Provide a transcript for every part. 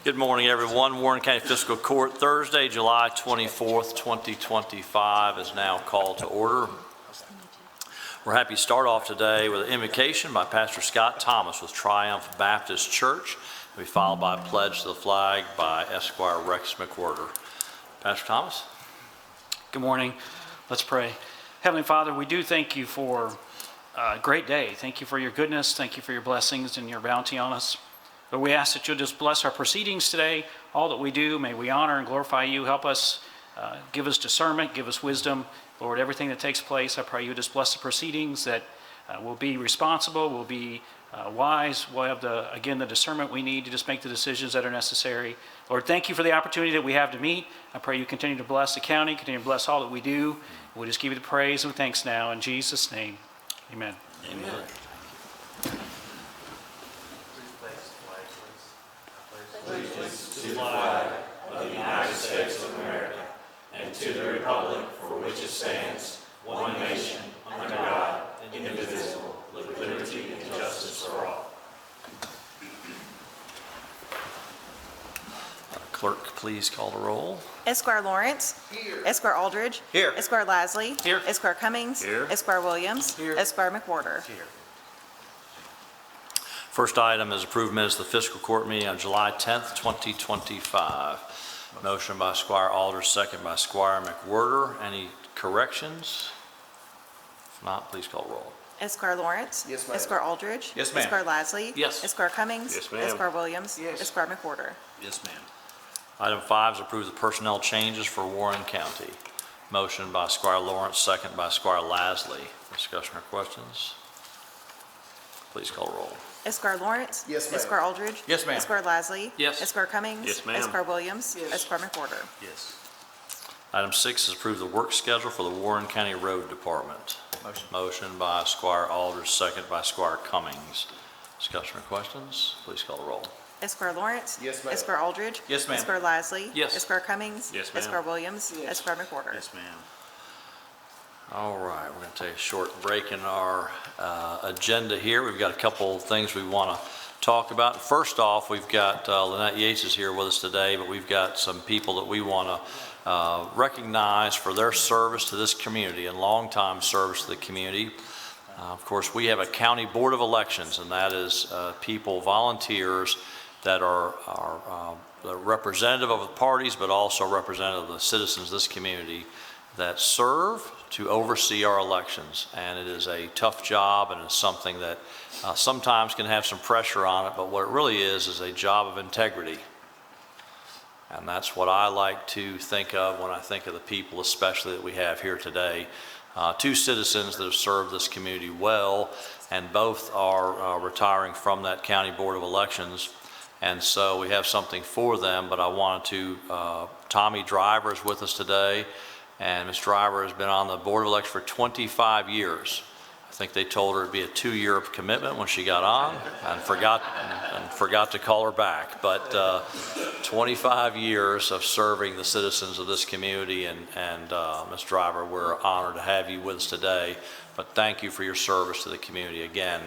Good morning, everyone. Warren County Fiscal Court, Thursday, July 24th, 2025 is now called to order. We're happy to start off today with an invocation by Pastor Scott Thomas with Triumph Baptist Church. It'll be followed by a pledge to the flag by Esquire Rex McWhirter. Pastor Thomas. Good morning. Let's pray. Heavenly Father, we do thank you for a great day. Thank you for your goodness. Thank you for your blessings and your bounty on us. Lord, we ask that you'll just bless our proceedings today. All that we do, may we honor and glorify you. Help us, give us discernment, give us wisdom. Lord, everything that takes place, I pray you just bless the proceedings, that we'll be responsible, we'll be wise, we'll have the discernment we need to just make the decisions that are necessary. Lord, thank you for the opportunity that we have to meet. I pray you continue to bless the county, continue to bless all that we do. We'll just give you the praise and thanks now in Jesus' name. Amen. Amen. Allegiance to the flag of the United States of America and to the republic for which it stands, one nation, under God, indivisible, with liberty and justice for all. Clerk, please call the roll. Esquire Lawrence. Here. Esquire Aldridge. Here. Esquire Lasley. Here. Esquire Cummings. Here. Esquire Williams. Here. Esquire McWhirter. Here. First item is approved minutes of the fiscal court meeting on July 10th, 2025. Motion by Squire Aldridge, second by Squire McWhirter. Any corrections? If not, please call roll. Esquire Lawrence. Yes, ma'am. Esquire Aldridge. Yes, ma'am. Esquire Lasley. Yes. Esquire Cummings. Yes, ma'am. Esquire Williams. Yes. Esquire McWhirter. Yes, ma'am. Item 5 is approve the personnel changes for Warren County. Motion by Squire Lawrence, second by Squire Lasley. Discussion or questions? Please call roll. Esquire Lawrence. Yes, ma'am. Esquire Aldridge. Yes, ma'am. Esquire Lasley. Yes. Esquire Cummings. Yes, ma'am. Esquire Williams. Yes. Esquire McWhirter. Yes. Item 6 is approve the work schedule for the Warren County Road Department. Motion by Squire Aldridge, second by Squire Cummings. Discussion or questions? Please call the roll. Esquire Lawrence. Yes, ma'am. Esquire Aldridge. Yes, ma'am. Esquire Lasley. Yes. Esquire Cummings. Yes, ma'am. Esquire Williams. Yes. Esquire McWhirter. Yes, ma'am. All right, we're going to take a short break in our agenda here. We've got a couple of things we want to talk about. First off, we've got Lynette Yates is here with us today, but we've got some people that we want to recognize for their service to this community and long-time service to the community. Of course, we have a county board of elections, and that is people, volunteers that are the representative of the parties, but also representative of the citizens of this community that serve to oversee our elections. And it is a tough job, and it's something that sometimes can have some pressure on it, but what it really is a job of integrity. And that's what I like to think of when I think of the people, especially that we have here today. Two citizens that have served this community well, and both are retiring from that county board of elections. And so we have something for them, but I wanted to, Tommy Driver is with us today, and Ms. Driver has been on the board of elections for 25 years. I think they told her it'd be a 2-year commitment when she got on, and forgot to call her back. But 25 years of serving the citizens of this community, and Ms. Driver, we're honored to have you with us today. But thank you for your service to the community again.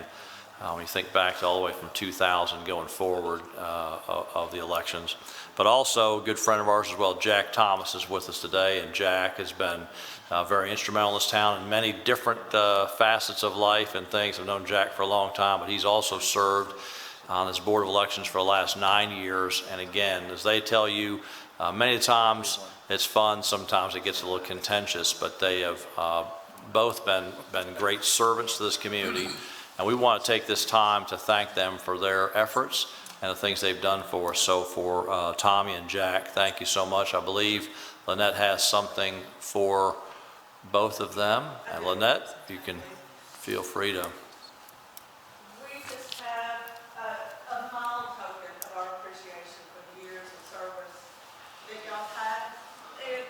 When you think back to all the way from 2000 going forward of the elections. But also a good friend of ours as well, Jack Thomas, is with us today, and Jack has been very instrumental in this town in many different facets of life and things. I've known Jack for a long time, but he's also served on this board of elections for the last 9 years. And again, as they tell you, many times it's fun, sometimes it gets a little contentious, but they have both been great servants to this community. And we want to take this time to thank them for their efforts and the things they've done for us. So for Tommy and Jack, thank you so much. I believe Lynette has something for both of them. And Lynette, you can feel free to. We just have a mild token of our appreciation for the years of service that y'all had. And,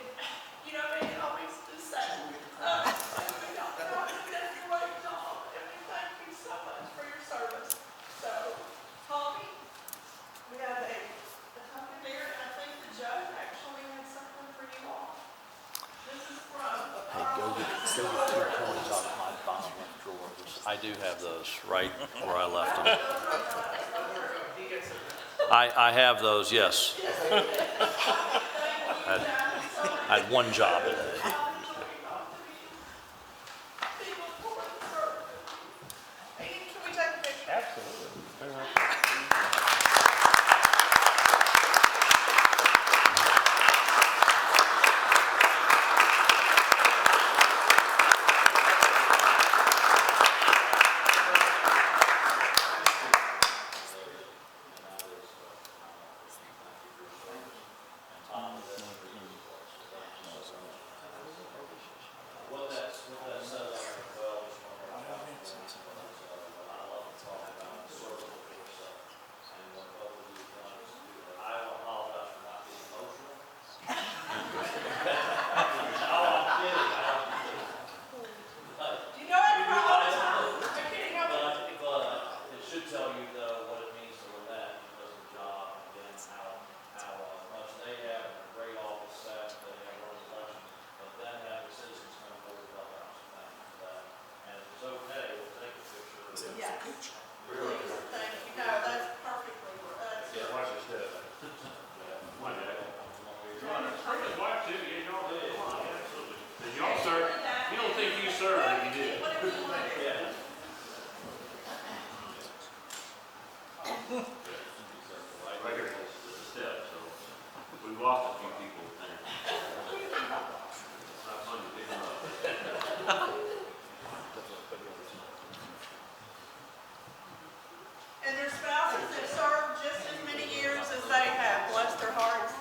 you know, it always is sad. Y'all did a great job, and we thank you so much for your service. So, Tommy, we have a token there, and I think the judge actually had something for you all. This is from. Go get 2 coins out of my bottom left drawer. I do have those right where I left them. I have those, yes. I had one job today. Hey, can we take a picture? You know it all the time. I can't help it. But it should tell you though what it means to Lynette because of the job and again how much they have, a great office staff, they have their own election, but then have the citizens come forward to help out. So thank you for that. And if it's okay, we'll take a picture. Yes. Please, thank you. No, that's perfectly, that's. Yeah, watch your step. One day. Bring his wife too, yeah, y'all do. Come on, absolutely. Did y'all serve? You don't think you served, but you did. Whatever you want to do. Yeah. Right here, it's a step, so we've lost a few people there. It's not fun to pick them up. And their spouses have served just as many years as they have, bless their hearts.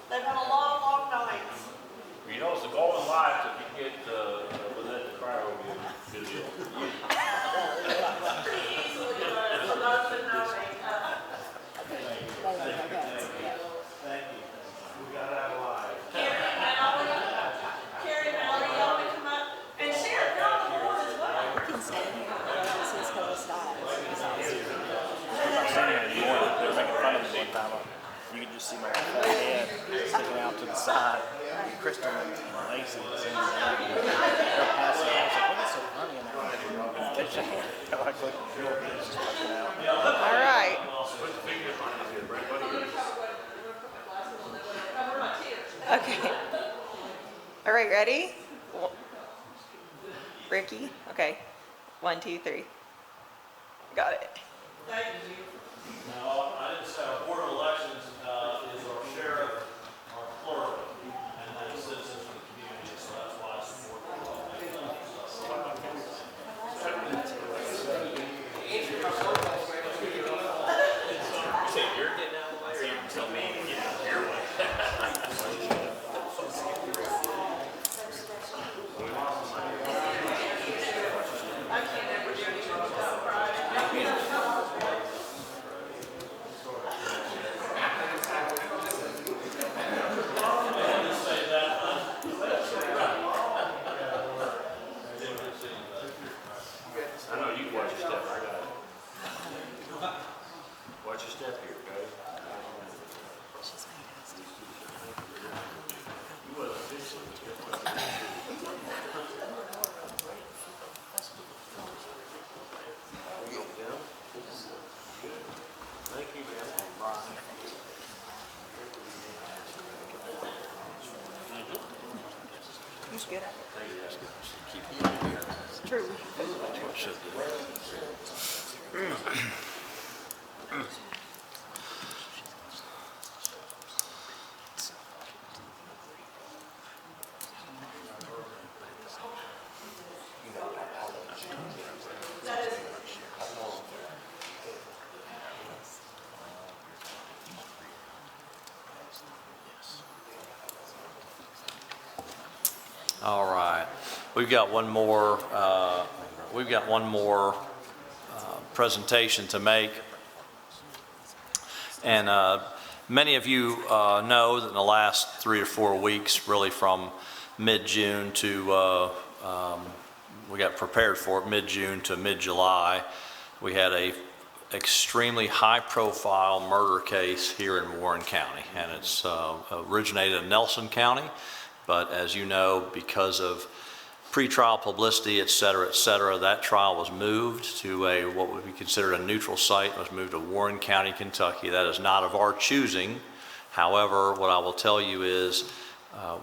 They've had a long, long nights. You know, it's the goal in life, if you get, Lynette to cry, will be a good deal. Pretty easily, but for those that know me. Carrie, Mallory, y'all want to come up? And Sharon, you're on the board as well. You can stay here. This is how it starts. They're making fun of me one time. You can just see my head sticking out to the side. Crystal and Lacey singing. They're passing out. I was like, what's so funny? And they're like, look, it's just poking out. All right. Put the finger on it here, Brad, buddy. Cover my tears. Okay. All right, ready? Ricky? Okay. 1, 2, 3. Got it. Thank you. No, I didn't say our board of elections is our sheriff, our clerk, and then citizens from the community, so that's why I support I can't ever do anything without Friday. I know you can watch your step, I got it. Watch your step here, okay? You wasn't officially. Thank you, man. He's good at it. It's true. All right, we've got one more. Presentation to make, and many of you know that in the last 3 or 4 weeks, really from mid-June to we got prepared for it mid-June to mid-July, we had a extremely high-profile murder case here in Warren County, and it's originated in Nelson County. But as you know, because of pretrial publicity, et cetera, that trial was moved to what would be considered a neutral site. It was moved to Warren County, Kentucky. That is not of our choosing. However, what I will tell you is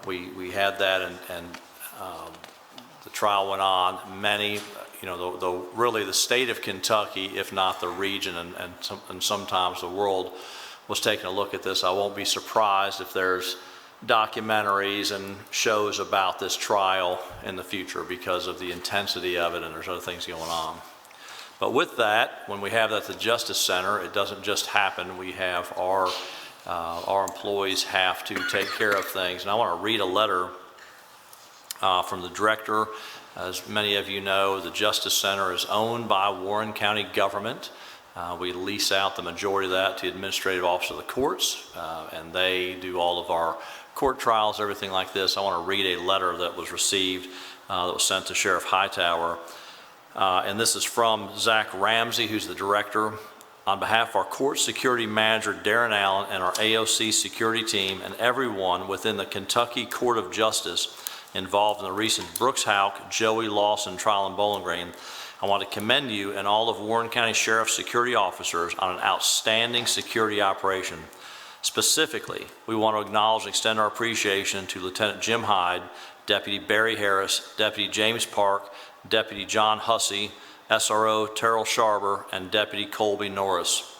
we had that, and the trial went on. Many, really the state of Kentucky, if not the region, and sometimes the world, was taking a look at this. I won't be surprised if there's documentaries and shows about this trial in the future because of the intensity of it, and there's other things going on. But with that, when we have that at the Justice Center, it doesn't just happen. We have our employees have to take care of things. And I want to read a letter from the director. As many of you know, the Justice Center is owned by Warren County government. We lease out the majority of that to the administrative office of the courts, and they do all of our court trials, everything like this. I want to read a letter that was received that was sent to Sheriff Hightower. And this is from Zach Ramsey, who's the director. On behalf of our court security manager, Darren Allen, and our AOC security team, and everyone within the Kentucky Court of Justice involved in the recent Brooks Houck, Joey Lawson trial in Bowling Green, I want to commend you and all of Warren County Sheriff's security officers on an outstanding security operation. Specifically, we want to acknowledge and extend our appreciation to Lieutenant Jim Hyde, Deputy Barry Harris, Deputy James Park, Deputy John Hussey, SRO Terrell Sharber, and Deputy Colby Norris.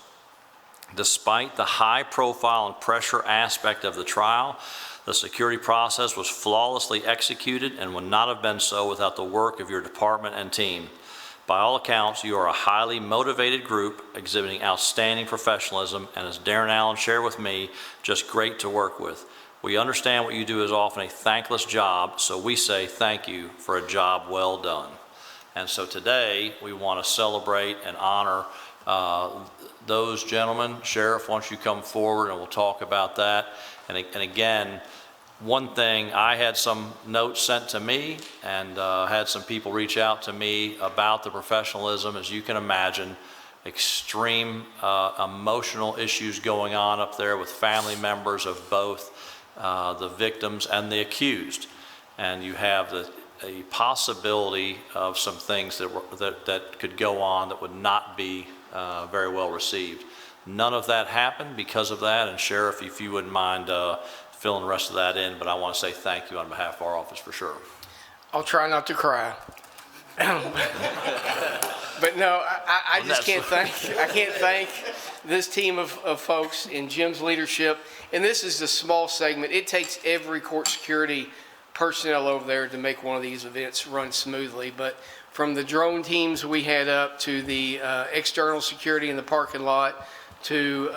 Despite the high profile and pressure aspect of the trial, the security process was flawlessly executed and would not have been so without the work of your department and team. By all accounts, you are a highly motivated group exhibiting outstanding professionalism, and as Darren Allen shared with me, just great to work with. We understand what you do is often a thankless job, so we say thank you for a job well done. And so today, we want to celebrate and honor those gentlemen. Sheriff, why don't you come forward and we'll talk about that. And again, one thing, I had some notes sent to me and had some people reach out to me about the professionalism. As you can imagine, extreme emotional issues going on up there with family members of both the victims and the accused. And you have a possibility of some things that could go on that would not be very well received. None of that happened because of that, and Sheriff, if you wouldn't mind filling the rest of that in, but I want to say thank you on behalf of our office for sure. I'll try not to cry. But no, I just can't thank this team of folks in Jim's leadership. And this is a small segment. It takes every court security personnel over there to make one of these events run smoothly. But from the drone teams we had up to the external security in the parking lot to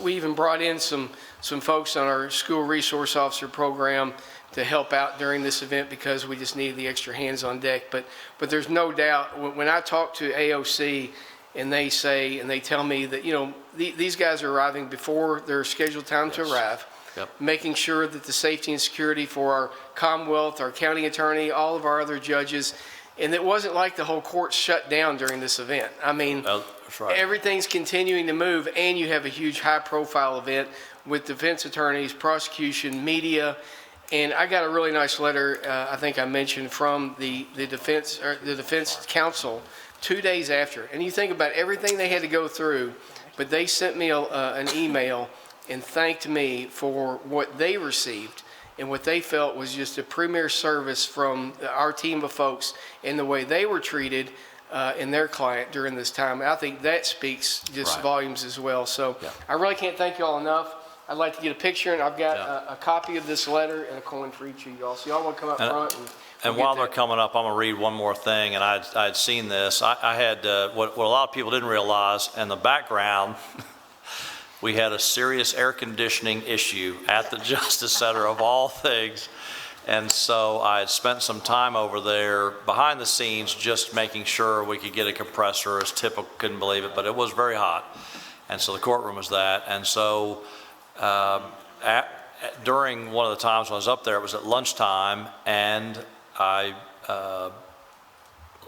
we even brought in some folks on our school resource officer program to help out during this event because we just needed the extra hands on deck. But there's no doubt, when I talk to AOC and they tell me that, these guys are arriving before their scheduled time to arrive, Yep. making sure that the safety and security for our Commonwealth, our county attorney, all of our other judges, and it wasn't like the whole court shut down during this event. I mean, that's right. Everything's continuing to move, and you have a huge high-profile event with defense attorneys, prosecution, media, and I got a really nice letter, I think I mentioned, from the defense counsel 2 days after. And you think about everything they had to go through, but they sent me an email and thanked me for what they received and what they felt was just a premier service from our team of folks and the way they were treated in their client during this time. And I think that speaks just Right. volumes as well. So Yeah. I really can't thank you all enough. I'd like to get a picture, and I've got Yeah. a copy of this letter and a coin for each of y'all. So y'all want to come up front? And we'll while get they're that. coming up, I'm going to read one more thing, and I'd seen this. I had, what a lot of people didn't realize, in the background, we had a serious air conditioning issue at the Justice Center of all things. And so I had spent some time over there behind the scenes just making sure we could get a compressor. As typical, couldn't believe it, but it was very hot. And so the courtroom was that. And so during one of the times when I was up there, it was at lunchtime, and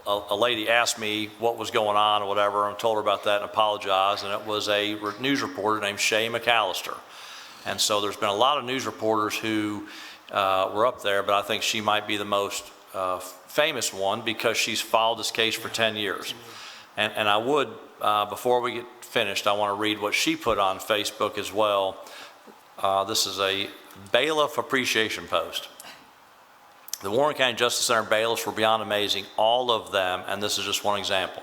a lady asked me what was going on or whatever, and told her about that and apologized, and it was a news reporter named Shay McAllister. And so there's been a lot of news reporters who were up there, but I think she might be the most famous one because she's followed this case for 10 years. And I would, before we get finished, I want to read what she put on Facebook as well. This is a bailiff appreciation post. The Warren County Justice Center bailiffs were beyond amazing, all of them, and this is just one example.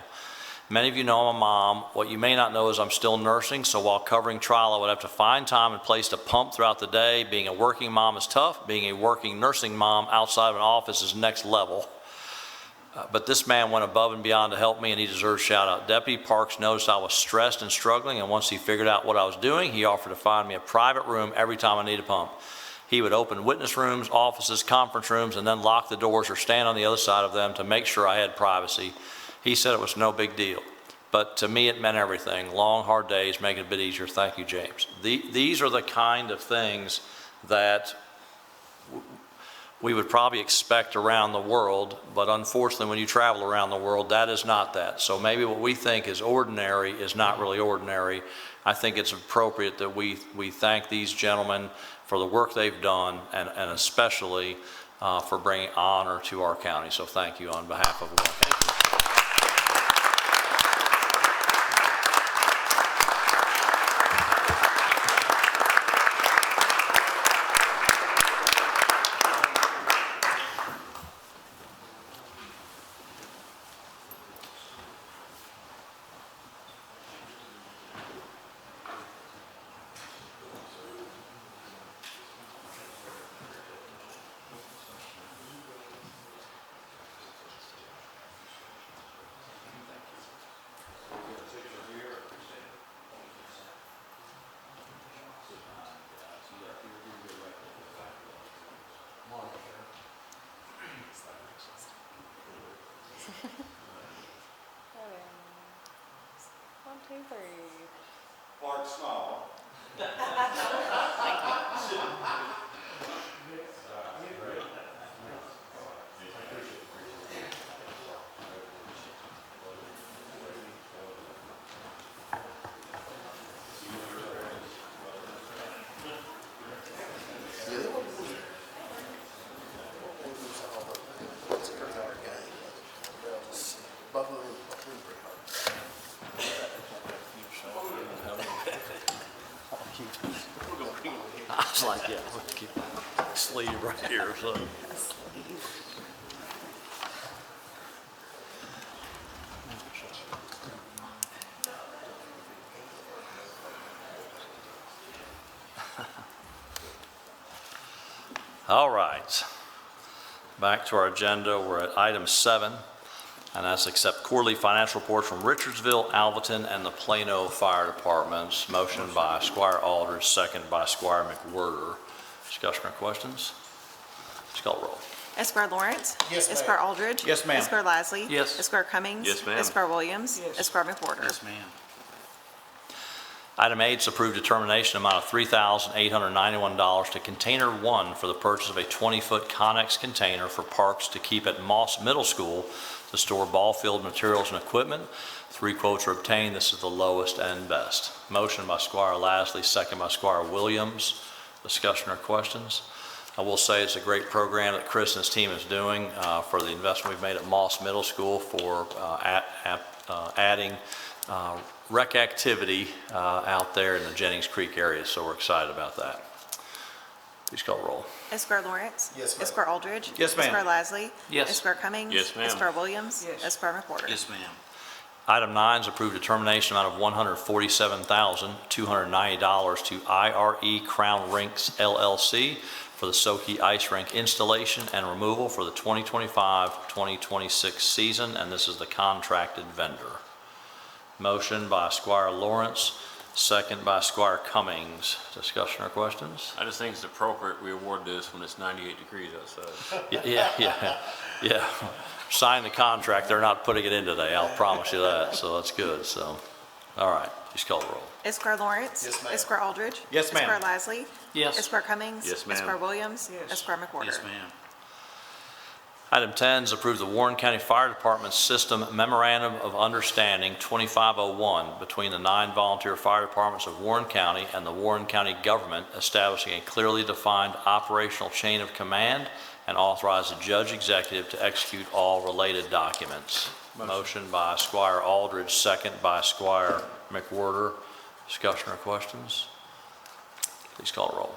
Many of you know I'm a mom. What you may not know is I'm still nursing, so while covering trial, I would have to find time and place to pump throughout the day. Being a working mom is tough. Being a working nursing mom outside of an office is next level. But this man went above and beyond to help me, and he deserves a shout out. Deputy Parks noticed I was stressed and struggling, and once he figured out what I was doing, he offered to find me a private room every time I needed a pump. He would open witness rooms, offices, conference rooms, and then lock the doors or stand on the other side of them to make sure I had privacy. He said it was no big deal. But to me, it meant everything. Long, hard days make it a bit easier. Thank you, James. These are the kind of things that we would probably expect around the world, but unfortunately, when you travel around the world, that is not that. So maybe what we think is ordinary is not really ordinary. I think it's appropriate that we thank these gentlemen for the work they've done, and especially for bringing honor to our county. So thank you on behalf of Warren County. One, two, three. Park small. I was like, yeah, we'll keep sleeve right here. So. All right, back to our agenda. We're at item 7, and that's accept quarterly financial reports from Richardsville, Alvaton, and the Plano Fire Departments. Motion by Squire Aldridge, second by Squire McWhirter. Discussion or questions? Please call the roll. Esquire Lawrence. Yes, ma'am. Esquire Aldridge. Yes, ma'am. Esquire Lasley. Yes. Esquire Cummings. Yes, ma'am. Esquire Williams. Yes. Esquire McWhorter. Yes, ma'am. Item 8 is approved determination amount of $3,891 to Container 1 for the purchase of a 20-foot Connex container for parks to keep at Moss Middle School to store ball field materials and equipment. 3 quotes are obtained. This is the lowest and best. Motion by Squire Lasley, second by Squire Williams. Discussion or questions? I will say it's a great program that Chris and his team is doing for the investment we've made at Moss Middle School for adding rec activity out there in the Jennings Creek area, so we're excited about that. Please call the roll. Esquire Lawrence. Yes, ma'am. Esquire Aldridge. Yes, ma'am. Esquire Lasley. Yes. Esquire Cummings. Yes, ma'am. Esquire Williams. Yes. Esquire McWhorter. Yes, ma'am. Item 9 is approved determination amount of $147,290 to IRE Crown Rinks LLC for the Soki Ice Rink installation and removal for the 2025-2026 season, and this is the contracted vendor. Motion by Squire Lawrence, second by Squire Cummings. Discussion or questions? I just think it's appropriate we award this when it's 98 degrees outside. Yeah. Sign the contract. They're not putting it in today. I'll promise you that. So that's good. So, all right. Please call the roll. Esquire Lawrence. Yes, ma'am. Esquire Aldridge. Yes, ma'am. Esquire Lasley. Yes. Esquire Cummings. Yes, ma'am. Esquire Williams. Yes. Esquire McWhorter. Yes, ma'am. Item 10 is approve the Warren County Fire Department System Memorandum of Understanding 2501 between the 9 volunteer fire departments of Warren County and the Warren County government, establishing a clearly defined operational chain of command and authorize the judge executive to execute all related documents. Motion by Squire Aldridge, second by Squire McWhorter. Discussion or questions? Please call the roll.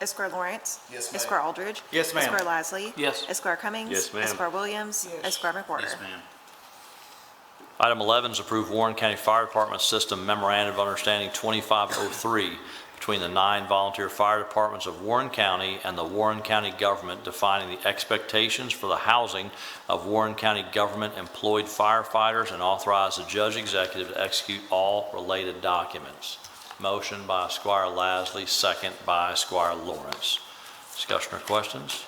Esquire Lawrence. Yes, ma'am. Esquire Aldridge. Yes, ma'am. Esquire Lasley. Yes. Esquire Cummings. Yes, ma'am. Esquire Williams. Esquire McWhorter. Item 11 is approve Warren County Fire Department System Memorandum of Understanding 2503 between the 9 volunteer fire departments of Warren County and the Warren County government defining the expectations for the housing of Warren County government employed firefighters and authorize the judge executive to execute all related documents. Motion by Squire Lasley, second by Squire Lawrence. Discussion or questions?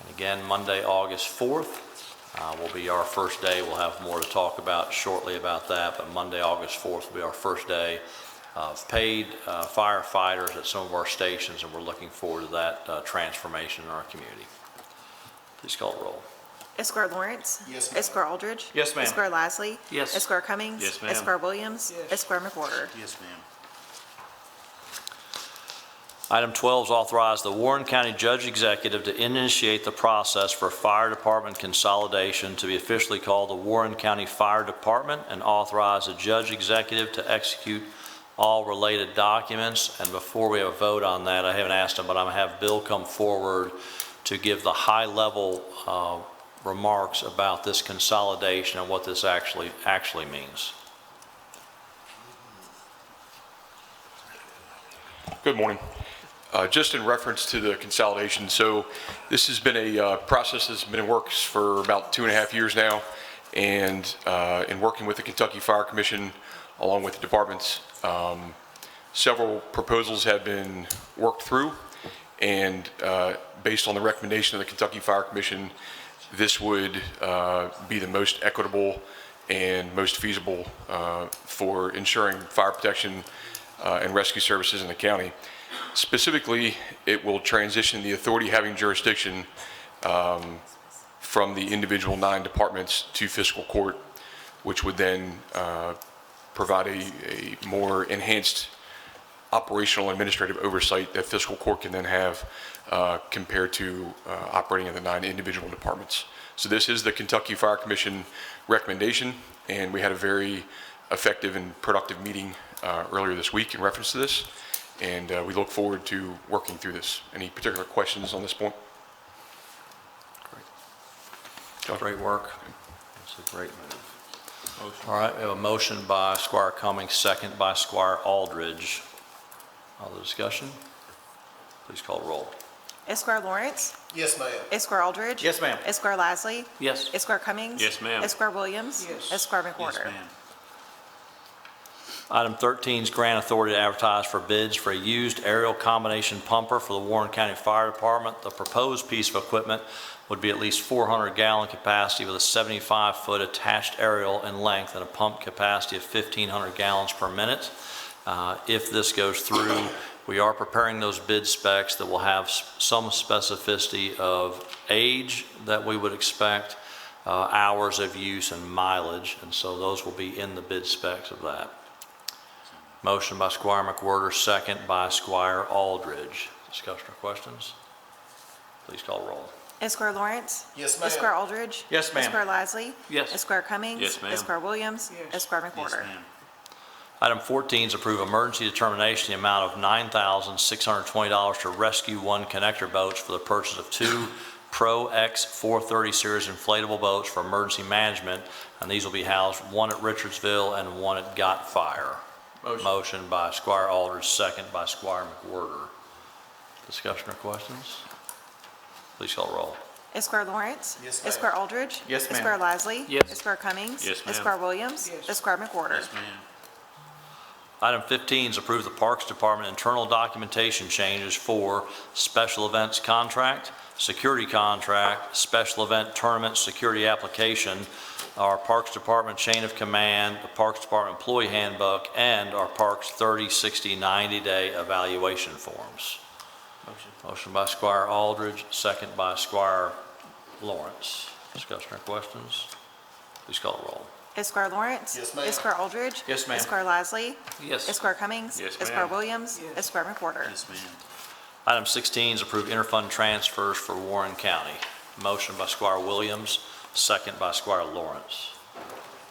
And again, Monday, August 4th will be our first day. We'll have more to talk about shortly about that, but Monday, August 4th will be our first day of paid firefighters at some of our stations, and we're looking forward to that transformation in our community. Please call the roll. Esquire Lawrence. Yes, ma'am. Esquire Aldridge. Yes, ma'am. Esquire Lasley. Yes. Esquire Cummings. Yes, ma'am. Esquire Williams. Esquire McWhorter. Yes, ma'am. Item 12 is authorize the Warren County Judge Executive to initiate the process for fire department consolidation to be officially called the Warren County Fire Department and authorize the Judge Executive to execute all related documents. And before we have a vote on that, I haven't asked him, but I'm going to have Bill come forward to give the high-level remarks about this consolidation and what this actually means. Good morning. Just in reference to the consolidation, so this has been a process that's been in works for about 2.5 years now, and in working with the Kentucky Fire Commission along with the departments, several proposals have been worked through, and based on the recommendation of the Kentucky Fire Commission, this would be the most equitable and most feasible for ensuring fire protection and rescue services in the county. Specifically, it will transition the authority having jurisdiction from the individual 9 departments to fiscal court, which would then provide a more enhanced operational and administrative oversight that fiscal court can then have compared to operating in the 9 individual departments. So this is the Kentucky Fire Commission recommendation, and we had a very effective and productive meeting earlier this week in reference to this, and we look forward to working through this. Any particular questions on this point? Great work. It's a great move. All right, we have a motion by Squire Cummings, second by Squire Aldridge. Other discussion? Please call the roll. Esquire Lawrence. Yes, ma'am. Esquire Aldridge. Yes, ma'am. Esquire Lasley. Yes. Esquire Cummings. Yes, ma'am. Esquire Williams. Esquire McWhorter. Item 13 is grant authority to advertise for bids for a used aerial combination pumper for the Warren County Fire Department. The proposed piece of equipment would be at least 400-gallon capacity with a 75-foot attached aerial in length and a pump capacity of 1,500 gallons per minute. If this goes through, we are preparing those bid specs that will have some specificity of age that we would expect, hours of use, and mileage, and so those will be in the bid specs of that. Motion by Squire McWhorter, second by Squire Aldridge. Discussion or questions? Please call roll. Esquire Lawrence. Yes, ma'am. Esquire Aldridge. Yes, ma'am. Esquire Lasley. Yes. Esquire Cummings. Yes, ma'am. Esquire Williams. Esquire McWhorter. Item 14 is approve emergency determination the amount of $9,620 to Rescue One connector boats for the purchase of 2 Pro X 430 series inflatable boats for emergency management, and these will be housed, one at Richardsville and one at Gott Fire. Motion by Squire Aldridge, second by Squire McWhorter. Discussion or questions? Please call roll. Esquire Lawrence. Yes, ma'am. Esquire Aldridge. Yes, ma'am. Esquire Lasley. Yes. Esquire Cummings. Yes, ma'am. Esquire Williams. Esquire McWhorter. Item 15 is approve the Parks Department internal documentation changes for special events contract, security contract, special event tournament security application, our Parks Department chain of command, the Parks Department employee handbook, and our Parks 30, 60, 90-day evaluation forms. Motion by Squire Aldridge, second by Squire Lawrence. Discussion or questions? Please call the roll. Esquire Lawrence. Yes, ma'am. Esquire Aldridge. Yes, ma'am. Esquire Lasley. Yes. Esquire Cummings. Yes, Esquire ma'am. Williams. Esquire McWhorter. Item 16 is approve interfund transfers for Warren County. Motion by Squire Williams, second by Squire Lawrence.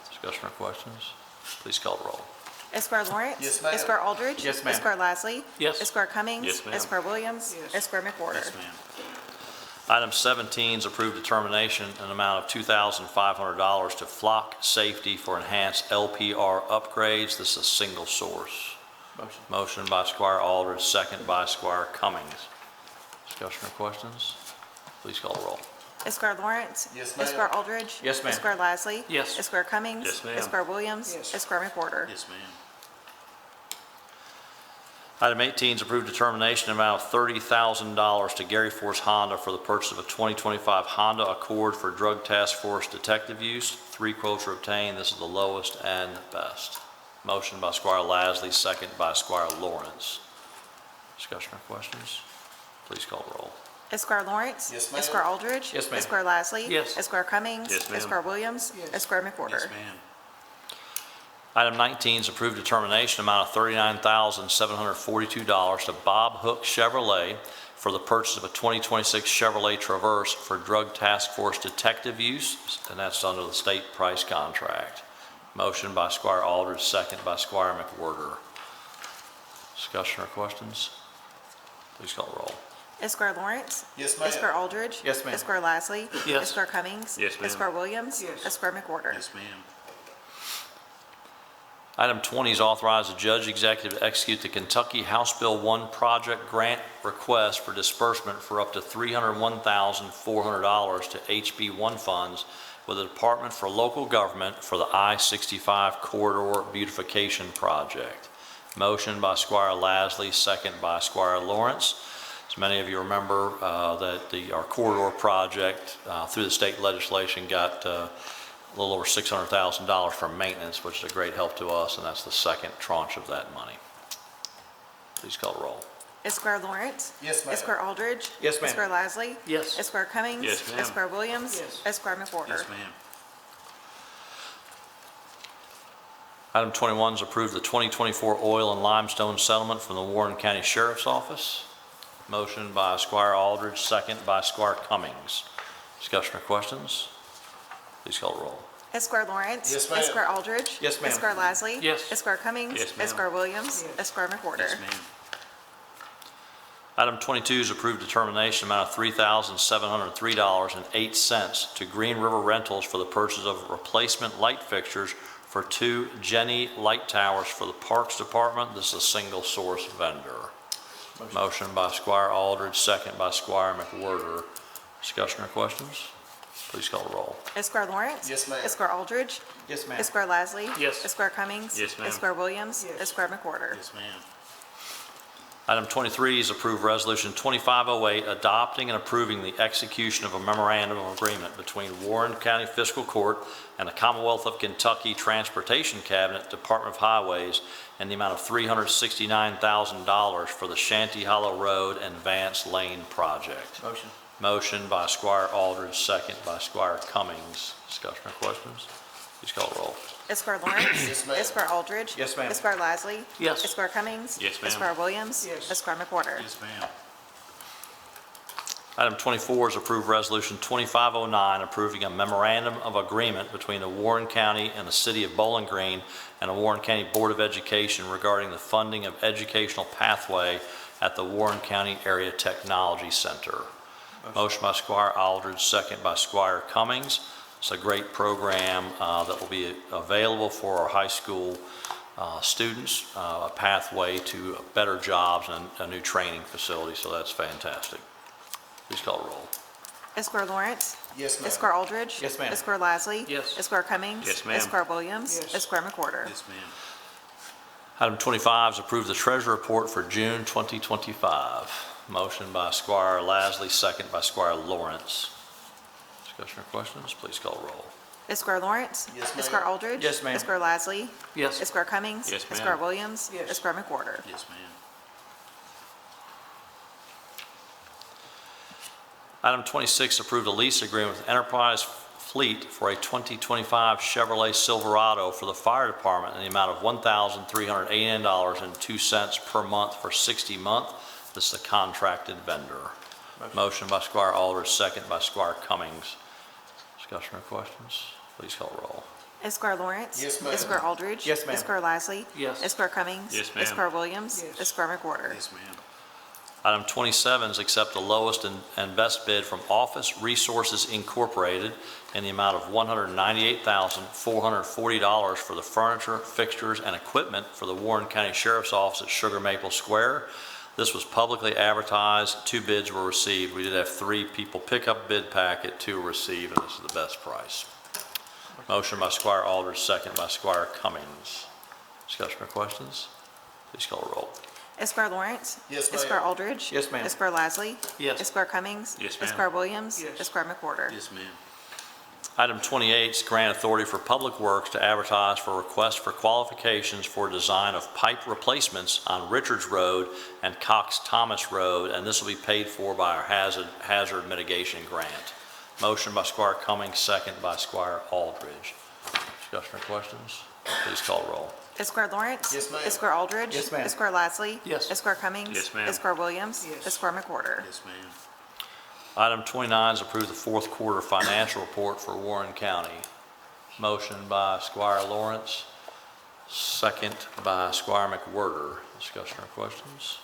Discussion or questions? Please call the roll. Esquire Lawrence. Yes, ma'am. Esquire Aldridge. Yes, ma'am. Esquire Lasley. Yes. Esquire Cummings. Yes, ma'am. Esquire Williams. Esquire McWhorter. Yes, ma'am. Item 17 is approved determination in an amount of $2,500 to Flock Safety for enhanced LPR upgrades. This is a single source. Motion. Motion by Squire Aldridge, second by Squire Cummings. Discussion or questions? Please call the roll. Esquire Lawrence. Yes, ma'am. Esquire Aldridge. Yes, ma'am. Esquire Lasley. Yes. Esquire Cummings. Yes, ma'am. Esquire Williams. Esquire McWhorter. Yes, ma'am. Item 18 is approved determination in an amount of $30,000 to Gary Force Honda for the purchase of a 2025 Honda Accord for Drug Task Force detective use. 3 quotes are obtained. This is the lowest and best. Motion by Squire Lasley, second by Squire Lawrence. Discussion or questions? Please call the roll. Esquire Lawrence. Yes, ma'am. Esquire Aldridge. Yes, ma'am. Esquire Lasley. Yes. Esquire Cummings. Yes, ma'am. Esquire Williams. Esquire McWhorter. Yes, ma'am. Item 19 is approved determination amount of $39,742 to Bob Hook Chevrolet for the purchase of a 2026 Chevrolet Traverse for Drug Task Force detective use, and that's under the state price contract. Motion by Squire Aldridge, second by Squire McWhorter. Discussion or questions? Please call the roll. Esquire Lawrence. Yes, ma'am. Esquire Aldridge. Yes, ma'am. Esquire Lasley. Yes. Esquire Cummings. Yes, ma'am. Esquire Williams. Esquire McWhorter. Yes, ma'am. Item 20 is authorize the judge executive to execute the Kentucky House Bill 1 project grant request for disbursement for up to $301,400 to HB1 funds with the Department for Local Government for the I-65 Corridor Beautification Project. Motion by Squire Lasley, second by Squire Lawrence. As many of you remember, that our corridor project through the state legislation got a little over $600,000 for maintenance, which is a great help to us, and that's the second tranche of that money. Please call the roll. Esquire Lawrence. Yes, ma'am. Esquire Aldridge. Yes, ma'am. Esquire Lasley. Yes. Esquire Cummings. Yes, ma'am. Esquire Williams. Esquire McWhorter. Yes, ma'am. Item 21 is approve the 2024 oil and limestone settlement from the Warren County Sheriff's Office. Motion by Squire Aldridge, second by Squire Cummings. Discussion or questions? Please call the roll. Esquire Lawrence. Yes, ma'am. Esquire Aldridge. Yes, ma'am. Esquire Lasley. Yes. Esquire Cummings. Yes, ma'am. Esquire Williams. Esquire McWhorter. Yes, ma'am. Item 22 is approved determination amount of $3,703.08 to Green River Rentals for the purchase of replacement light fixtures for 2 Jenny light towers for the Parks Department. This is a single source vendor. Motion by Squire Aldridge, second by Squire McWhorter. Discussion or questions? Please call the roll. Esquire Lawrence. Yes, ma'am. Esquire Aldridge. Yes, ma'am. Esquire Lasley. Yes. Esquire Cummings. Yes, ma'am. Esquire Williams. Esquire McWhorter. Yes, ma'am. Item 23 is approve Resolution 2508, adopting and approving the execution of a memorandum of agreement between Warren County Fiscal Court and the Commonwealth of Kentucky Transportation Cabinet, Department of Highways, in the amount of $369,000 for the Shanty Hollow Road and Vance Lane project. Motion. Motion by Squire Aldridge, second by Squire Cummings. Discussion or questions? Please call the roll. Esquire Lawrence. Yes, ma'am. Esquire Aldridge. Yes, ma'am. Esquire Lasley. Yes. Esquire Cummings. Yes, ma'am. Esquire Williams. Esquire McWhorter. Yes, ma'am. Item 24 is approve Resolution 2509, approving a memorandum of agreement between the Warren County and the City of Bowling Green and the Warren County Board of Education regarding the funding of educational pathway at the Warren County Area Technology Center. Motion by Squire Aldridge, second by Squire Cummings. It's a great program that will be available for our high school students, a pathway to better jobs and a new training facility, so that's fantastic. Please call the roll. Esquire Lawrence. Yes, ma'am. Esquire Aldridge. Yes, ma'am. Esquire Lasley. Yes. Esquire Cummings. Yes, ma'am. Esquire Williams. Esquire McWhorter. Yes, ma'am. Item 25 is approve the treasurer report for June 2025. Motion by Squire Lasley, second by Squire Lawrence. Discussion or questions? Please call the roll. Esquire Lawrence. Yes, ma'am. Esquire Aldridge. Yes, ma'am. Esquire Lasley. Yes. Esquire Cummings. Yes, ma'am. Esquire Williams. Esquire McWhorter. Yes, ma'am. Item 26, approve a lease agreement with Enterprise Fleet for a 2025 Chevrolet Silverado for the fire department in the amount of $1,389.02 per month for 60 months This is a contracted vendor. Motion by Squire Aldridge, second by Squire Cummings. Discussion or questions? Please call roll. Esquire Lawrence. Yes, ma'am. Esquire Aldridge. Yes, ma'am. Esquire Lasley. Yes. Esquire Cummings. Yes, ma'am. Esquire Williams. Esquire McWhorter. ma'am. Item 27 is accept the lowest and best bid from Office Resources Incorporated in the amount of $198,440 for the furniture, fixtures, and equipment for the Warren County Sheriff's Office at Sugar Maple Square. This was publicly advertised. 2 bids were received. We did have 3 people pick up bid packet, 2 were received, and this is the best price. Motion by Squire Aldridge, second by Squire Cummings. Discussion or questions? Please call the roll. Esquire Lawrence. Yes, ma'am. Esquire Aldridge. Yes, ma'am. Esquire Lasley. Yes. Esquire Cummings. Yes, ma'am. Esquire Williams. Esquire McWhorter. Yes, ma'am. Item 28 is grant authority for Public Works to advertise for requests for qualifications for design of pipe replacements on Richards Road and Cox Thomas Road, and this will be paid for by our hazard mitigation grant. Motion by Squire Cummings, second by Squire Aldridge. Discussion or questions? Please call roll. Esquire Lawrence. Yes, ma'am. Esquire Aldridge. Yes, ma'am. Esquire Lasley. Yes. Esquire Cummings. Yes, ma'am. Esquire Williams. Esquire McWhorter. Yes, ma'am. Item 29 is approve the 4th quarter financial report for Warren County. Motion by Squire Lawrence, second by Squire McWhorter. Discussion or questions?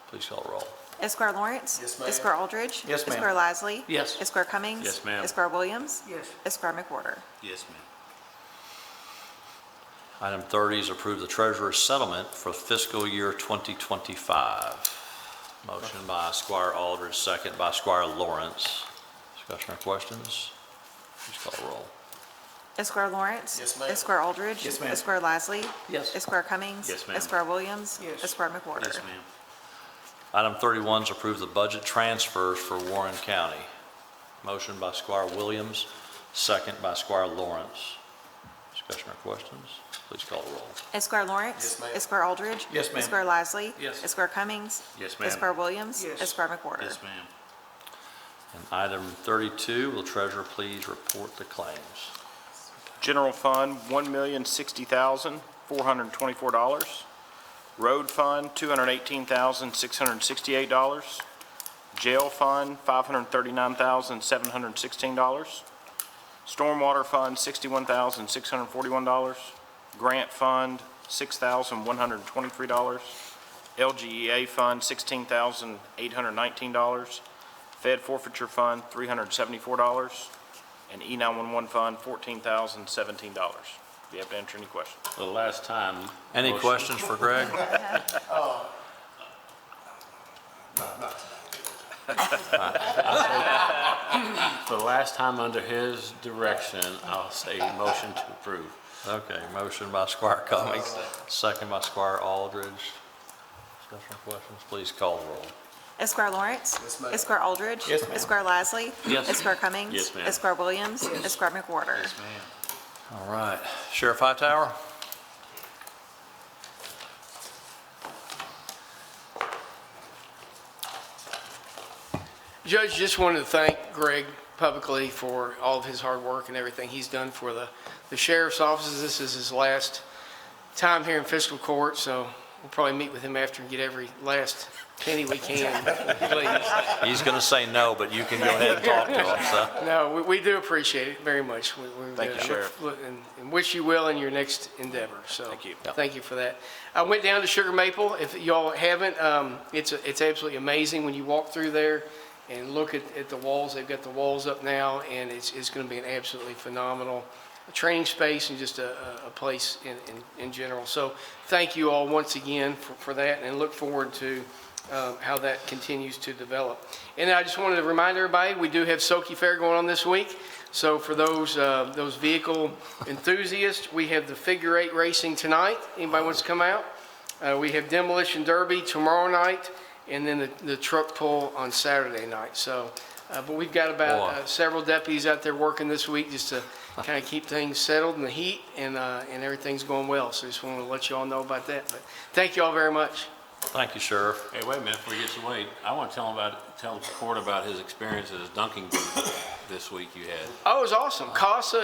Please call roll. Esquire Lawrence. Yes, ma'am. Esquire Aldridge. Yes, ma'am. Esquire Lasley. Yes. Esquire Cummings. Yes, ma'am. Esquire Williams. Esquire McWhorter. Yes, ma'am. Item 30 is approve the treasurer's settlement for fiscal year 2025. Motion by Squire Aldridge, second by Squire Lawrence. Discussion or questions? Please call roll. Esquire Lawrence. Yes, ma'am. Esquire Aldridge. Yes, ma'am. Esquire Lasley. Yes. Esquire Cummings. Yes, ma'am. Esquire Williams. Esquire McWhorter. Yes, ma'am. Item 31 is approve the budget transfers for Warren County. Motion by Squire Williams, second by Squire Lawrence. Discussion or questions? Please call the roll. Esquire Lawrence. Yes, ma'am. Esquire Aldridge. Yes, ma'am. Esquire Lasley. Yes. Esquire Cummings. Yes, ma'am. Esquire Williams. Esquire McWhorter. Yes, ma'am. And item 32, will the treasurer please report the claims? General Fund, $1,060,424. Road Fund, $218,668. Jail Fund, $539,716. Stormwater Fund, $61,641. Grant Fund, $6,123. LGEA Fund, $16,819. Fed Forfeiture Fund, $374. And E911 Fund, $14,017. Do you have to answer any questions? The last time. Any motion- questions for Greg? The last time under his direction, I'll say motion to approve. Okay, motion by Squire Cummings, second by Squire Aldridge. Discussion or questions? Please call the roll. Esquire Lawrence. Yes, ma'am. Esquire Aldridge. Yes, ma'am. Esquire Lasley. Yes. Esquire Cummings. Yes, ma'am. Esquire Williams. Esquire McWhorter. All right, Sheriff Hightower? Judge, just wanted to thank Greg publicly for all of his hard work and everything he's done for the sheriff's offices. This is his last time here in fiscal court, so we'll probably meet with him after and get every last penny we can, please. He's going to say no, but you can go ahead and talk to him, so. No, we do appreciate it very much. Thank you, Sheriff. And wish you well in your next endeavor, so. Thank you. Thank you for that. I went down to Sugar Maple. If y'all haven't, it's absolutely amazing when you walk through there and look at the walls. They've got the walls up now, and it's going to be an absolutely phenomenal training space and just a place in general. So thank you all once again for that, and look forward to how that continues to develop. And I just wanted to remind everybody, we do have Soki Fair going on this week. So for those vehicle enthusiasts, we have the figure 8 racing tonight. Anybody wants to come out? We have Demolition Derby tomorrow night, and then the truck pull on Saturday night. So, but we've got about several deputies out there working this week just to kind of keep things settled in the heat, and everything's going well. So just wanted to let you all know about that. But thank you all very much. Thank you, Sheriff. Hey, wait a minute, before you get to wait, I want to tell the court about his experience at his dunking booth this week you had. Oh, it was awesome. CASA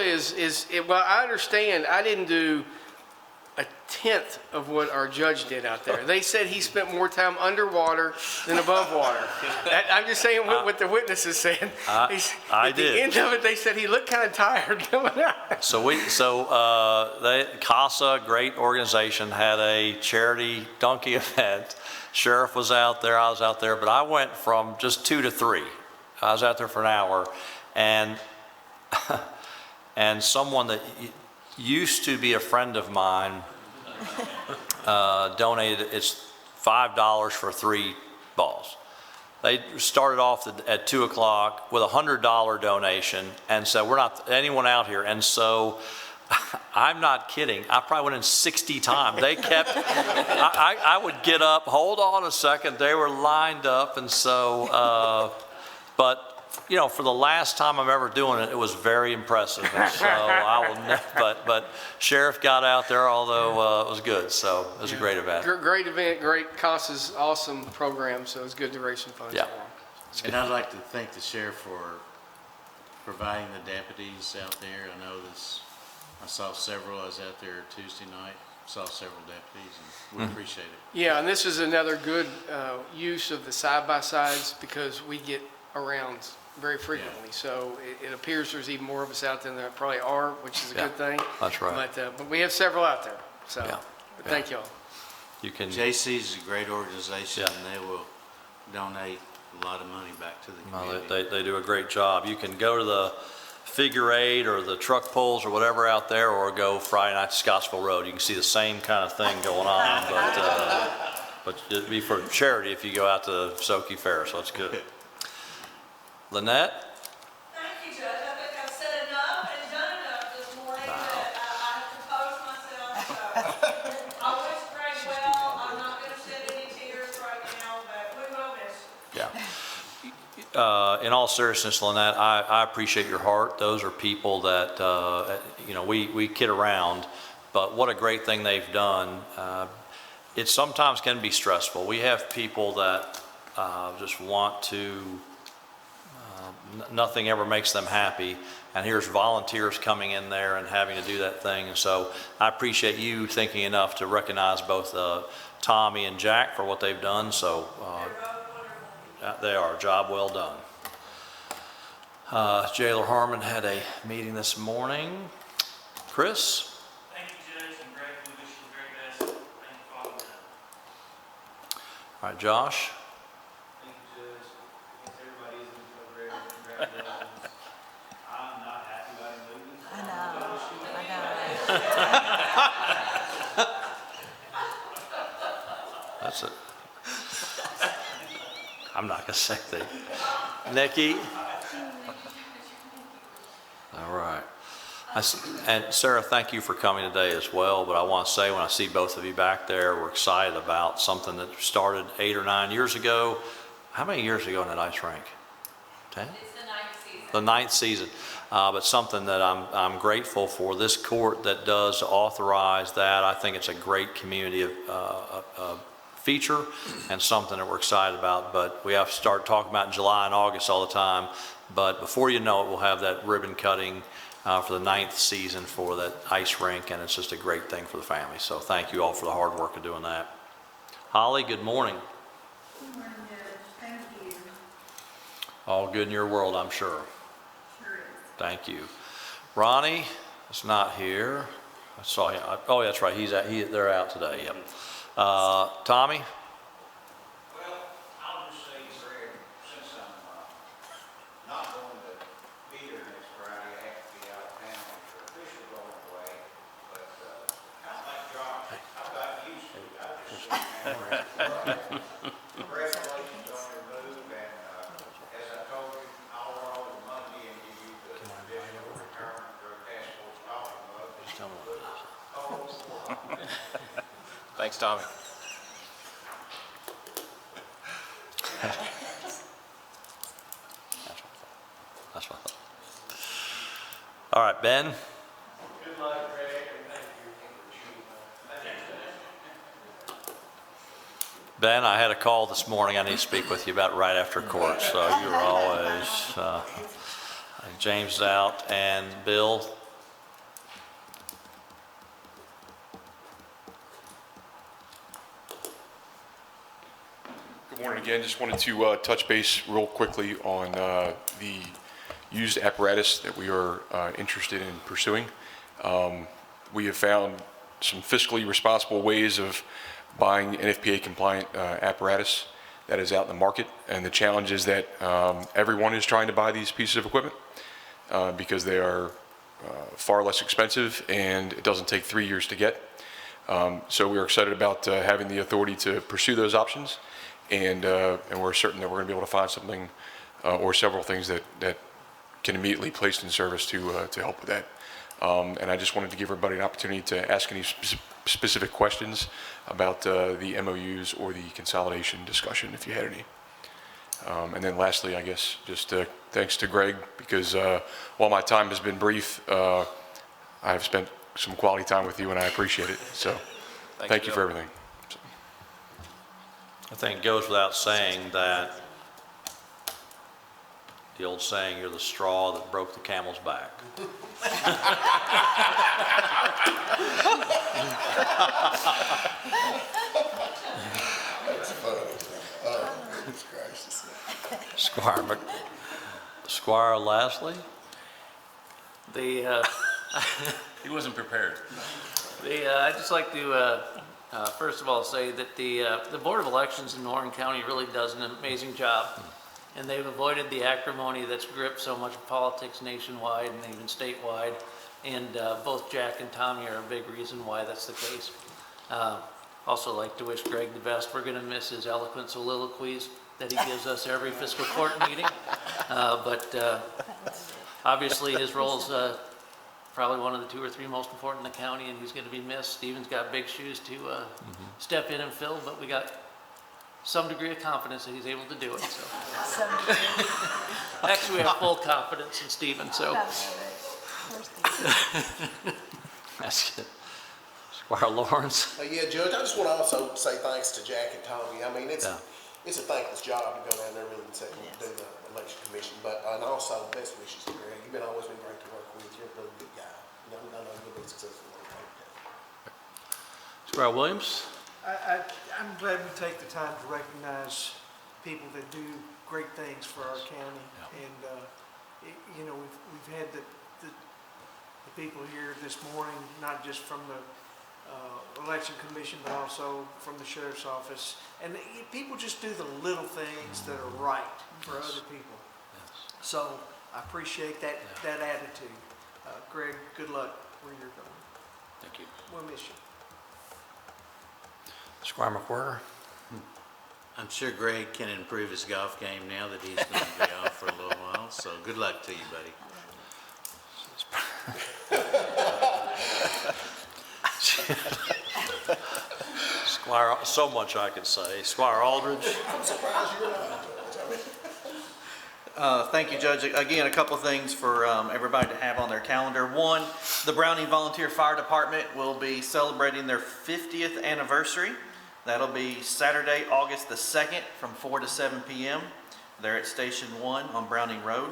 well, I understand. I didn't do a tenth of what our judge did out there. They said he spent more time underwater than above water. I'm just saying what the witnesses said. I At did. the end of it, they said he looked kind of tired coming out. CASA, great organization, had a charity donkey event. Sheriff was out there, I was out there, but I went from just 2 to 3. I was out there for an hour, and and someone that used to be a friend of mine donated, it's $5 for 3 balls. They started off at 2 o'clock with a $100 donation and said, we're not, anyone out here? And so, I'm not kidding, I probably went in 60 times. They kept, I would get up, hold on a second, they were lined up, and so, but, you know, for the last time I'm ever doing it, it was very impressive. And so I will, but Sheriff got out there, although it was good. So it was a great event. Great event, great CASA's awesome program, so it's good to raise some funds. Yeah. for 'em. And I'd like to thank the sheriff for providing the deputies out there. I know this, I saw several, I was out there Tuesday night, saw several deputies, and we appreciate it. Yeah, and this is another good use of the side-by-sides because we get around very frequently. So it appears there's even more of us out there than there probably are, which is a good thing. That's right. But we have several out there, so Yeah. thank y'all. You can, JC's a great organization, Yeah. and they will donate a lot of money back to the well, community. they do a great job. You can go to the figure eight or the truck pulls or whatever out there, or go Friday night to Scottsville Road. You can see the same kind of thing going on, but it'd be for charity if you go out to Soki Fair, so it's good. Lynette? Thank you, Judge. I think I've said enough and done enough this morning that I have composed myself. So I wish Greg well. I'm not going to shed any tears right now, but we will miss you. Yeah. In all seriousness, Lynette, I appreciate your heart. Those are people that, you know, we kid around, but what a great thing they've done. It sometimes can be stressful. We have people that just want to, nothing ever makes them happy, and here's volunteers coming in there and having to do that thing. And so I appreciate you thinking enough to recognize both Tommy and Jack for what they've done. So they are, job well done. Jailer Harmon had a meeting this morning. Chris? Thank you, Judge, and Greg, we wish you the very best. Thank you for all you've done. All right, Josh? Thank you, Judge. I guess everybody is in for very congratulations. I'm not happy about him leaving. I know. That's it. I'm not gonna say that. Nikki? All right. And Sarah, thank you for coming today as well, but I want to say when I see both of you back there, we're excited about something that started 8 or 9 years ago. How many years ago in that ice rink? 10? It's the 9th season. The 9th season, but something that I'm grateful for this court that does authorize that. I think it's a great community feature and something that we're excited about, but we have to start talking about in July and August all the time. But before you know it, we'll have that ribbon cutting for the 9th season for that ice rink, and it's just a great thing for the family. So thank you all for the hard work of doing that. Holly, good morning. Good morning, Judge. Thank you. All good in your world, I'm sure. Sure is. Thank you. Ronnie is not here. I saw him. Oh, that's right. They're out today. Yep. Tommy? Well, I'll just say, Greg, since I'm not going to be here next Friday, I have to be out of town for official going away. But kind of like Josh, I've got used to it. I've just seen it. Congratulations on your move, and as I told you, I'll roll on Monday and give you the traditional retirement for a task force coffee mug. Just tell me what it is. Thanks, Tommy. That's what I thought. All right, Ben? Good luck, Greg, and thank you. Ben, I had a call this morning. I need to speak with you about right after court, so you're always, James is out, and Bill? Morning again. Just wanted to touch base real quickly on the used apparatus that we are interested in pursuing. We have found some fiscally responsible ways of buying NFPA compliant apparatus that is out in the market. And the challenge is that everyone is trying to buy these pieces of equipment because they are far less expensive and it doesn't take 3 years to get. So we're excited about having the authority to pursue those options, and we're certain that we're going to be able to find something or several things that can immediately be placed in service to help with that. And I just wanted to give everybody an opportunity to ask any specific questions about the MOUs or the consolidation discussion if you had any. And then lastly, I guess, just thanks to Greg, because while my time has been brief, I've spent some quality time with you, and I appreciate it. So thank you for everything. I think it goes without saying that the old saying, you're the straw that broke the camel's back. Squire Lasley? He wasn't prepared. I'd just like to, first of all, say that the Board of Elections in Warren County really does an amazing job. And they've avoided the acrimony that's gripped so much of politics nationwide and even statewide. And both Jack and Tommy are a big reason why that's the case. Also like to wish Greg the best. We're going to miss his eloquent soliloquies that he gives us every fiscal court meeting. But obviously his role is probably one of the 2 or 3 most important in the county, and he's going to be missed. Stephen's got big shoes to step in and fill, but we got some degree of confidence that he's able to do it. So. Actually, we have full confidence in Stephen. So. That's good. Squire Lawrence? Yeah, Judge, I just want to also say thanks to Jack and Tommy. I mean, it's a thankless job to go down there really and do the election commission, but and also best wishes to Greg. You've always been great to work with. You're a really good guy. I know you'll be successful. Squire Williams? I'm glad we take the time to recognize people that do great things for our county. And, you know, we've had the people here this morning, not just from the election commission, but also from the sheriff's office. And people just do the little things that are right for other people. So I appreciate that attitude. Greg, good luck where you're going. Thank you. We'll miss you. Squire McWhirter? I'm sure Greg can improve his golf game now that he's going to be off for a little while. So good luck to you, buddy. Squire, so much I could say. Squire Aldridge? I'm surprised you're not. Thank you, Judge. Again, a couple of things for everybody to have on their calendar. One, the Browning Volunteer Fire Department will be celebrating their 50th anniversary. That'll be Saturday, August the 2nd from 4 to 7 p.m. They're at Station 1 on Browning Road.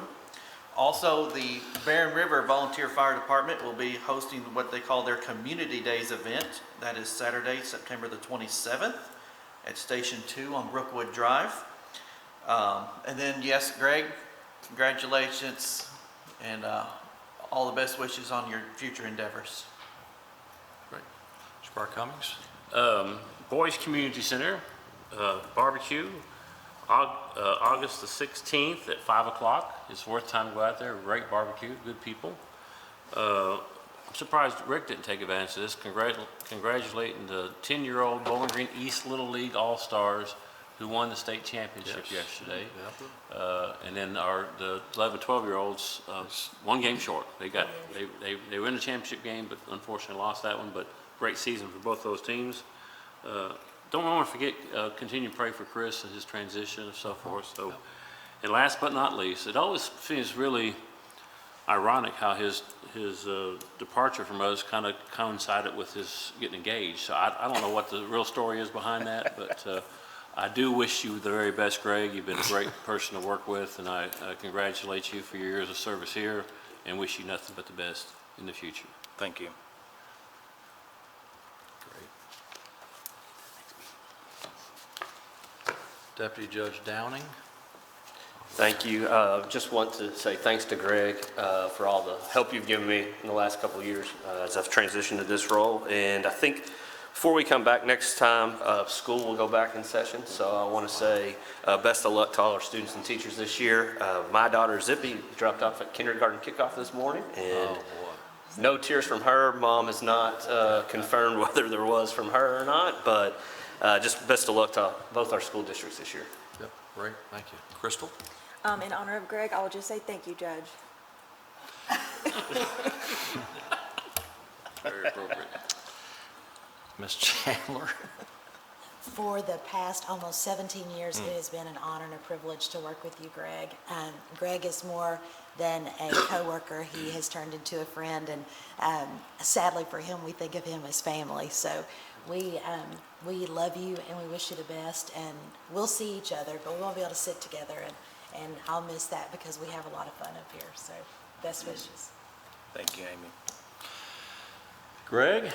Also, the Barren River Volunteer Fire Department will be hosting what they call their Community Days event. That is Saturday, September the 27th at Station 2 on Brookwood Drive. And then, yes, Greg, congratulations and all the best wishes on your future endeavors. Great. Squire Cummings? Boys Community Center, barbecue, August the 16th at 5 o'clock. It's worth time to go out there. Great barbecue, good people. I'm surprised Rick didn't take advantage of this. Congratulating the 10-year-old Bowling Green East Little League All-Stars who won the state championship yesterday. And then the 11, 12-year-olds, one game short. They win the championship game, but unfortunately lost that one. But great season for both those teams. Don't want to forget, continue to pray for Chris and his transition and so forth. So, and last but not least, it always seems really ironic how his departure from us kind of coincided with his getting engaged. So I don't know what the real story is behind that, but I do wish you the very best, Greg. You've been a great person to work with, and I congratulate you for your years of service here and wish you nothing but the best in the future. Thank you. Deputy Judge Downing. Thank you. Just want to say thanks to Greg for all the help you've given me in the last couple of years as I've transitioned to this role. And I think before we come back next time, school will go back in session. So I want to say best of luck to all our students and teachers this year. My daughter Zippy dropped off at kindergarten kickoff this morning, and no tears from her. Mom has not confirmed whether there was from her or not, but just best of luck to both our school districts this year. Yep, great, thank you. Crystal? In honor of Greg, I will just say thank you, Judge. Very appropriate. Ms. Chandler? For the past almost 17 years, it has been an honor and a privilege to work with you, Greg. Greg is more than a coworker. He has turned into a friend, and sadly for him, we think of him as family. So we love you, and we wish you the best, and we'll see each other, but we won't be able to sit together, and I'll miss that because we have a lot of fun up here. So best wishes. Thank you, Amy. Greg?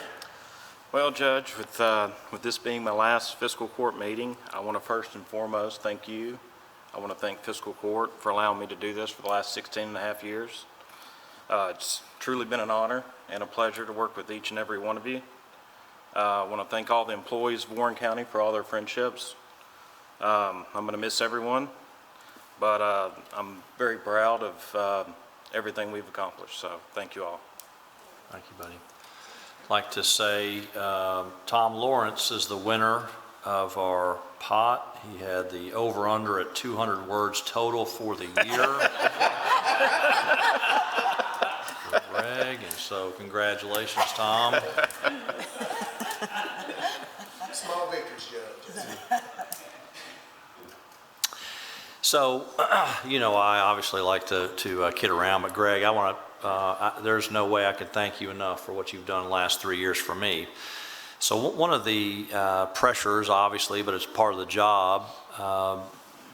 Well, Judge, with this being my last fiscal court meeting, I want to first and foremost thank you. I want to thank fiscal court for allowing me to do this for the last 16 and a half years. It's truly been an honor and a pleasure to work with each and every one of you. I want to thank all the employees of Warren County for all their friendships. I'm going to miss everyone, but I'm very proud of everything we've accomplished, so thank you all. Thank you, buddy. I'd like to say Tom Lawrence is the winner of our pot. He had the over-under at 200 words total for the year. For Greg, and so congratulations, Tom. Small victories, Judge. So, you know, I obviously like to kid around, but Greg, I want to, there's no way I can thank you enough for what you've done the last 3 years for me. So one of the pressures, obviously, but it's part of the job,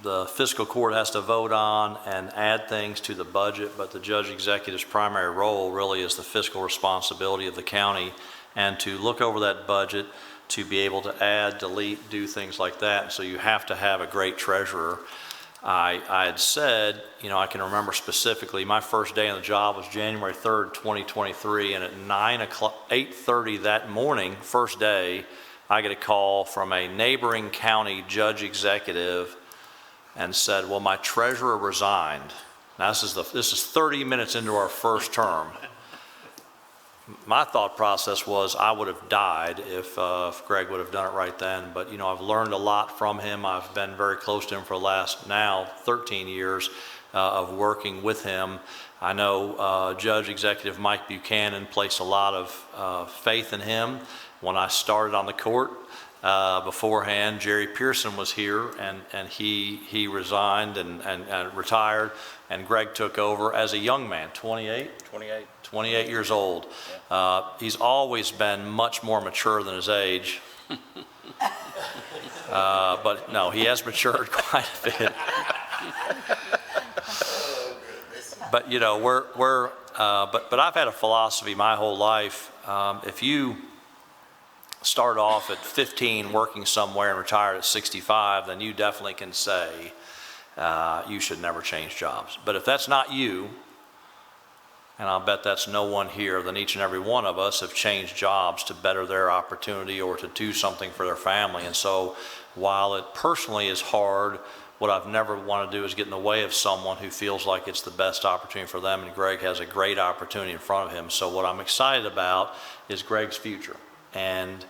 the fiscal court has to vote on and add things to the budget, but the judge executive's primary role really is the fiscal responsibility of the county, and to look over that budget, to be able to add, delete, do things like that. And so you have to have a great treasurer. I had said, you know, I can remember specifically, my first day on the job was January 3rd, 2023, and at 8:30 that morning, first day, I get a call from a neighboring county judge executive and said, well, my treasurer resigned. Now, this is 30 minutes into our first term. My thought process was I would have died if Greg would have done it right then. But, you know, I've learned a lot from him. I've been very close to him for the last now 13 years of working with him. I know Judge Executive Mike Buchanan placed a lot of faith in him. When I started on the court beforehand, Jerry Pearson was here, and he resigned and retired, and Greg took over as a young man, 28 years old. He's always been much more mature than his age. But no, he has matured quite a bit. But you know, but I've had a philosophy my whole life. If you start off at 15 working somewhere and retired at 65, then you definitely can say you should never change jobs. But if that's not you, and I'll bet that's no one here, then each and every one of us have changed jobs to better their opportunity or to do something for their family. And so while it personally is hard, what I've never wanted to do is get in the way of someone who feels like it's the best opportunity for them, and Greg has a great opportunity in front of him. So what I'm excited about is Greg's future, and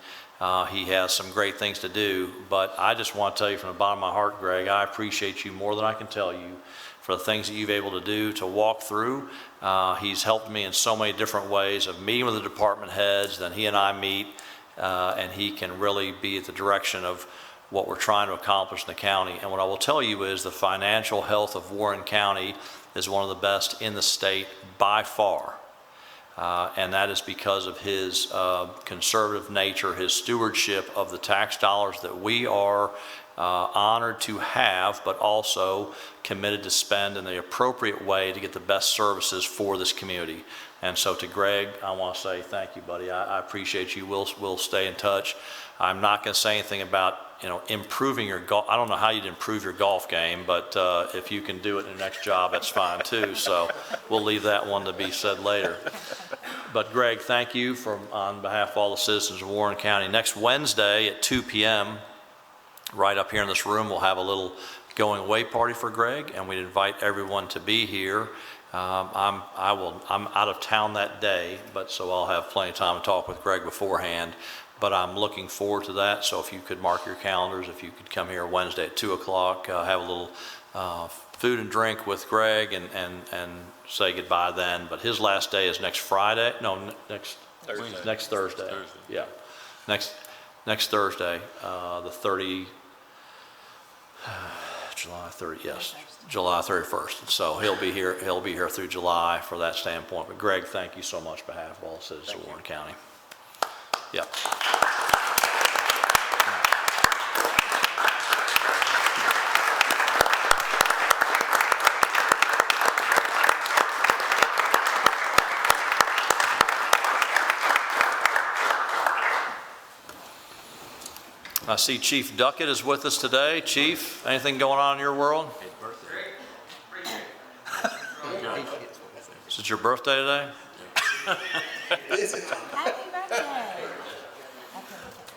he has some great things to do. But I just want to tell you from the bottom of my heart, Greg, I appreciate you more than I can tell you for the things that you've able to do to walk through. He's helped me in so many different ways of meeting with the department heads. Then he and I meet, and he can really be at the direction of what we're trying to accomplish in the county. And what I will tell you is the financial health of Warren County is one of the best in the state by far. And that is because of his conservative nature, his stewardship of the tax dollars that we are honored to have, but also committed to spend in the appropriate way to get the best services for this community. And so to Greg, I want to say thank you, buddy. I appreciate you. We'll stay in touch. I'm not going to say anything about, improving your golf. I don't know how you'd improve your golf game, but if you can do it in your next job, that's fine too. So we'll leave that one to be said later. But Greg, thank you on behalf of all the citizens of Warren County. Next Wednesday at 2 p.m., right up here in this room, we'll have a little going away party for Greg, and we'd invite everyone to be here. I'm out of town that day, but so I'll have plenty of time to talk with Greg beforehand. But I'm looking forward to that. So if you could mark your calendars, if you could come here Wednesday at 2 o'clock, have a little food and drink with Greg and say goodbye then. But his last day is next Friday. No, next Thursday. Yeah, next Thursday, the 30. July 30, yes, July 31st. So he'll be here through July for that standpoint. But Greg, thank you so much on behalf of all citizens of Warren County. Yep. I see Chief Duckett is with us today. Chief, anything going on in your world? Is it your birthday today? Happy birthday.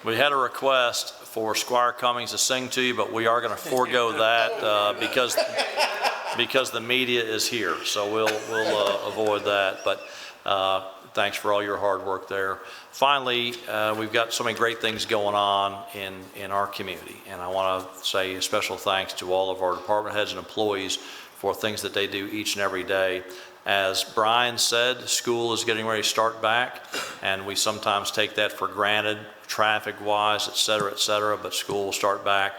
We had a request for Squire Cummings to sing to you, but we are going to forego that because the media is here. So we'll avoid that. But thanks for all your hard work there. Finally, we've got so many great things going on in our community, and I want to say a special thanks to all of our department heads and employees for things that they do each and every day. As Brian said, school is getting ready to start back, and we sometimes take that for granted, traffic-wise, et cetera, but school will start back.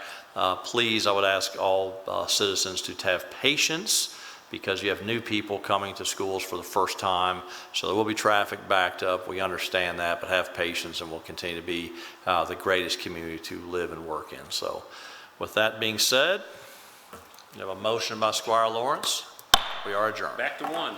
Please, I would ask all citizens to have patience, because you have new people coming to schools for the first time. So there will be traffic backed up. We understand that, but have patience, and we'll continue to be the greatest community to live and work in. So with that being said, we have a motion by Squire Lawrence. We are adjourned. Back to one.